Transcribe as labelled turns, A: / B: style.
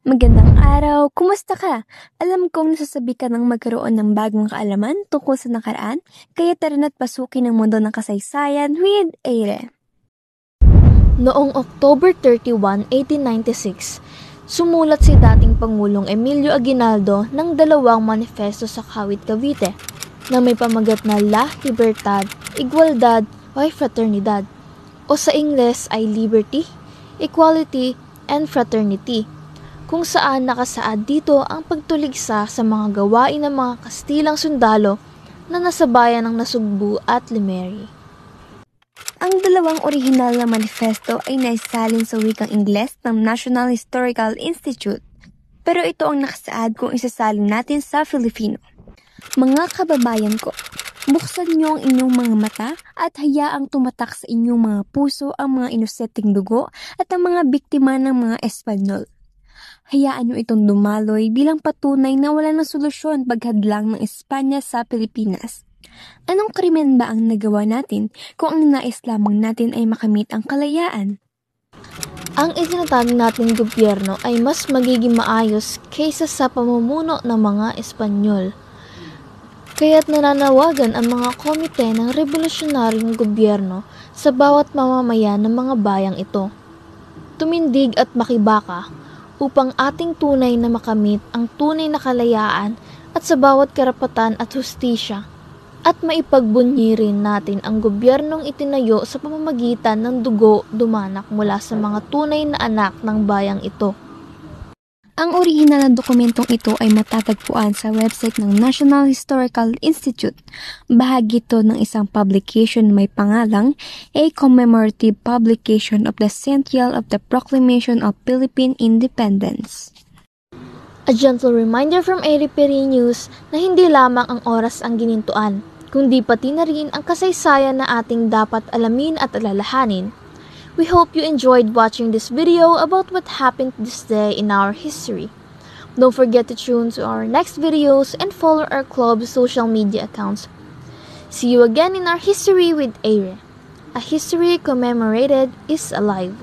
A: Magandang araw, kumusta ka? Alam kong nasasabi ka ng magkaroon ng bagong kaalaman tungkol sa nakaraan, kaya tara na't pasukin ang mundo ng kasaysayan with Eire.
B: Noong October 31, 1896, sumulat si dating Pangulong Emilio Aguinaldo ng dalawang manifesto sa Kawit, Cavite na may pamagat na La Libertad, Igualdad o Fraternidad o sa Ingles ay Liberty, Equality, and Fraternity, kung saan nakasaad dito ang pagtuligsa sa mga gawain ng mga Kastilang sundalo na nasa bayan ng Nasugbu at Limeri.
A: Ang dalawang orihinal na manifesto ay naisalin sa wikang Ingles ng National Historical Institute, pero ito ang nakasaad kung isasalin natin sa Filipino. Mga kababayan ko, buksan niyo ang inyong mga mata at hayaang tumatak sa inyong mga puso ang mga inuseteng dugo at ang mga biktima ng mga Espanyol. Hayaan niyo itong dumaloy bilang patunay na wala ng solusyon paghadlang ng Espanya sa Pilipinas. Anong krimen ba ang nagawa natin kung ang nais lamang natin ay makamit ang kalayaan?
B: Ang itinatag nating gobyerno ay mas magiging maayos kaysa sa pamumuno ng mga Espanyol. Kaya't nananawagan ang mga komite ng revolusyonaryong gobyerno sa bawat mamamayan ng mga bayang ito. Tumindig at makibaka upang ating tunay na makamit ang tunay na kalayaan at sa bawat karapatan at hustisya, at maipagbunyi rin natin ang gobyernong itinayo sa pamamagitan ng dugo dumanak mula sa mga tunay na anak ng bayang ito.
A: Ang orihinal na dokumentong ito ay matatagpuan sa website ng National Historical Institute. Bahagi ito ng isang publication na may pangalang A Commemorative Publication of the Centennial of the Proclamation of Philippine Independence.
B: A gentle reminder from ARIPERI News na hindi lamang ang oras ang ginintuan, kundi pati na rin ang kasaysayan na ating dapat alamin at alalahanin. We hope you enjoyed watching this video about what happened this day in our history. Don't forget to tune to our next videos and follow our club's social media accounts. See you again in our history with Eire. A history commemorated is alive.